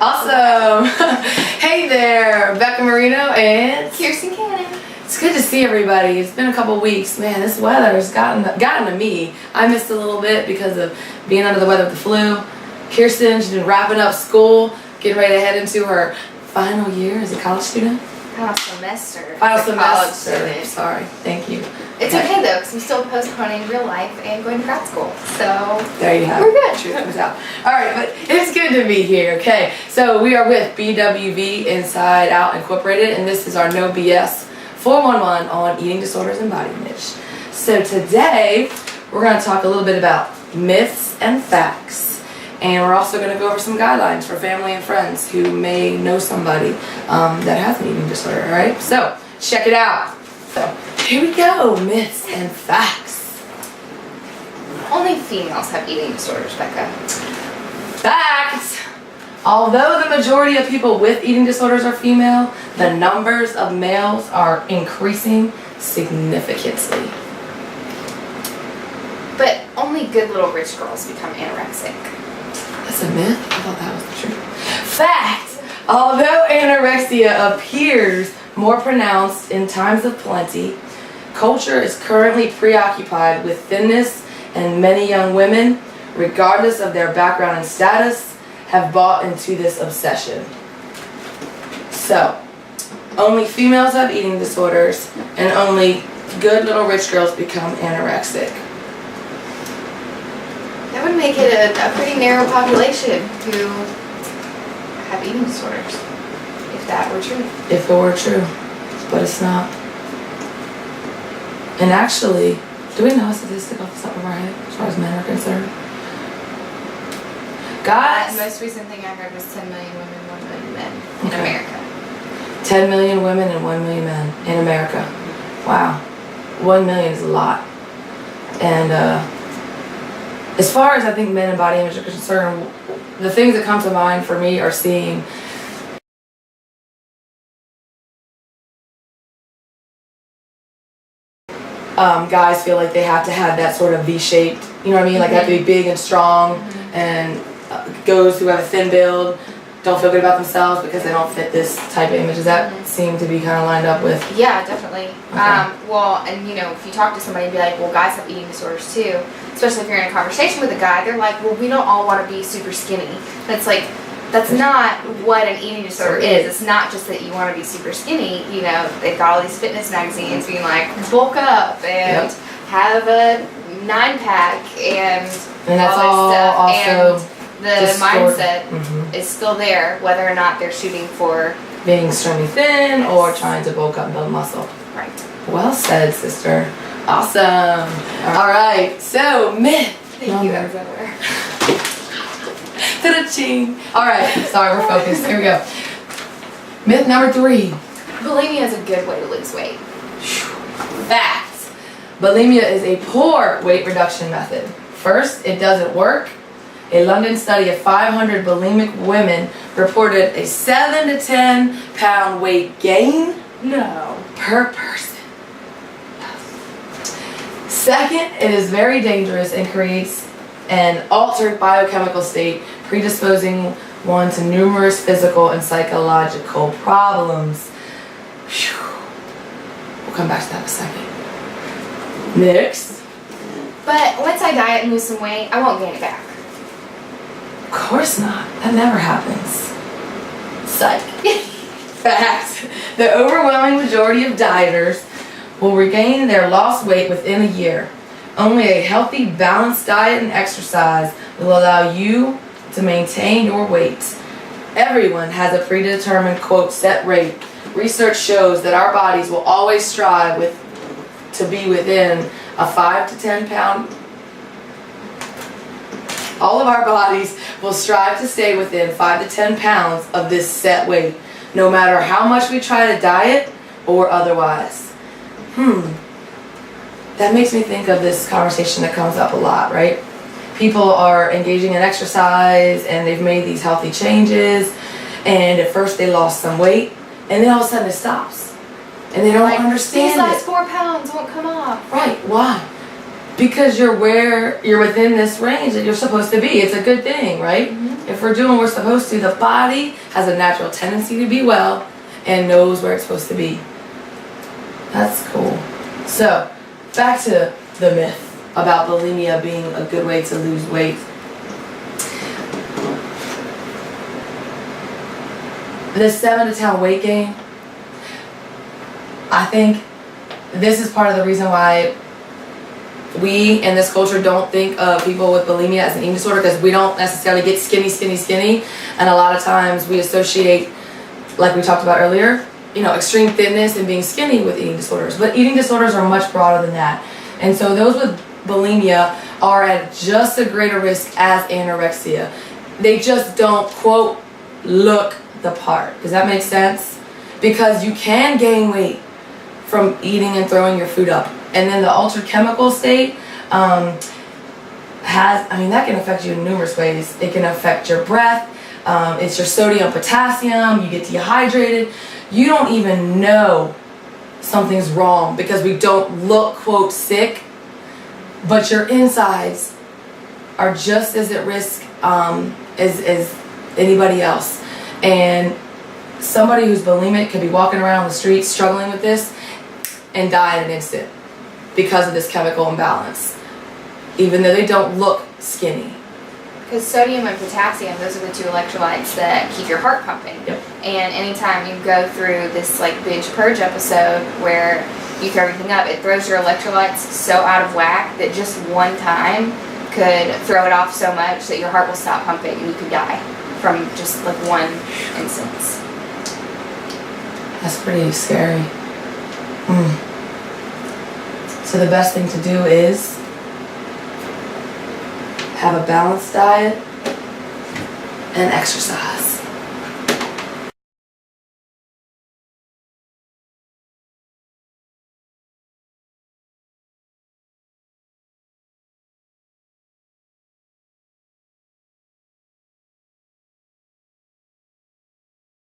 Awesome. Hey there, Becca Marino and Kirsten. It's good to see everybody. It's been a couple weeks. Man, this weather has gotten to me. I missed a little bit because of being under the weather with the flu. Kirsten, she's been wrapping up school, getting ready to head into her final year as a college student. Final semester. Final College semester. student. Sorry. Thank you. It's okay though, because I'm still postponing real life and going to grad school. So there you have we're it. good. Truth comes out. All right, but it's good to be here. Okay, so we are with BWV Inside Out Incorporated, and this is our No BS 411 on eating disorders and body image. So today we're going to talk a little bit about myths and facts, and we're also going to go over some guidelines for family and friends who may know somebody that has an eating disorder. All right, so check it out. So here we go, myths and facts. Only females have eating disorders, Becca. Facts. Although the majority of people with eating disorders are female, the numbers of males are increasing significantly. But only good little rich girls become anorexic. That's a myth? I thought that was the truth. Fact. Although anorexia appears more pronounced in times of plenty, culture is currently preoccupied with thinness, and many young women, regardless of their background and status, have bought into this obsession. So, only females have eating disorders, and only good little rich girls become anorexic. That would make it a pretty narrow population who have eating disorders, if that were true. If it were true, but it's not. And actually, do we know a statistic off the top of our head as far as men are concerned? Guys, The most recent thing I heard was 10 million women, 1 million men in Okay. America. 10 million women and 1 million men in America. Wow. 1 million is a lot. And as far as I think men and body image are concerned, the things that come to mind for me are seeing guys feel like they have to have that sort of V-shaped, you know what I mean? Like they have to be big and strong, and girls who have a thin build don't feel good about themselves because they don't fit this type of image. Does that seem to be kind of lined up with? Yeah, definitely. Okay. Well, and you know, if you talk to somebody and be like, well, guys have eating disorders too, especially if you're in a conversation with a guy, they're like, well, we don't all want to be super skinny. And it's like, that's not what an eating disorder is. It's not just that you want to be super skinny. You know, they've got all these fitness magazines being like, bulk up and have a 9-pack and that's all this stuff. also And the mindset is still there, whether or not they're shooting for being extremely thin or trying to bulk up and build muscle. right. Well said, sister. Awesome. All right. So myth. Thank you, everywhere. Ta-da-ching. All right. Sorry, we're focused. Here we go. Myth number 3. Bulimia is a good way to lose weight. Facts. Bulimia is a poor weight reduction method. First, it doesn't work. A London study of 500 bulimic women reported a 7 to 10 pound weight gain per person. Second, it is very dangerous and creates an altered biochemical state, predisposing one to numerous physical and psychological problems. We'll come back to that in a second. Next. But once I diet and lose some weight, I won't gain it back. Of course not. That never happens. Psych. Fact. The overwhelming majority of dieters will regain their lost weight within a year. Only a healthy, balanced diet and exercise will allow you to maintain your weight. Everyone has a predetermined, quote, set rate. Research shows that our bodies will always strive to be within a 5 to 10 pound. All of our bodies will strive to stay within 5 to 10 pounds of this set weight, no matter how much we try to diet or otherwise. That makes me think of this conversation that comes up a lot, right? People are engaging in exercise and they've made these healthy changes, and at first they lost some weight, and then all of a sudden it stops. And they don't understand these last it. 4 pounds won't come off. Right, why? Because you're within this range that you're supposed to be. It's a good thing, right? if we're doing what we're supposed to, the body has a natural tendency to be well and knows where it's supposed to be. That's cool. So, back to the myth about bulimia being a good way to lose weight. This 7 to 10 weight gain, I think this is part of the reason why we in this culture don't think of people with bulimia as an eating disorder, because we don't necessarily get skinny. And a lot of times we associate, like we talked about earlier, extreme thinness and being skinny with eating disorders. But eating disorders are much broader than that. And so those with bulimia are at just a greater risk as anorexia. They just don't, quote, look the part. Does that make sense? Because you can gain weight from eating and throwing your food up. And then the altered chemical state that can affect you in numerous ways. It can affect your breath. It's your sodium, potassium. You get dehydrated. You don't even know something's wrong because we don't look, quote, sick. But your insides are just as at risk as anybody else. And somebody who's bulimic could be walking around the street struggling with this and die in an instant because of this chemical imbalance, even though they don't look skinny. Because sodium and potassium, those are the two electrolytes that keep your heart pumping. Yep. And anytime you go through this binge purge episode where you throw everything up, it throws your electrolytes so out of whack that just one time could throw it off so much that your heart will stop pumping and you could die from just one instance. That's pretty scary. So the best thing to do is have a balanced diet and exercise.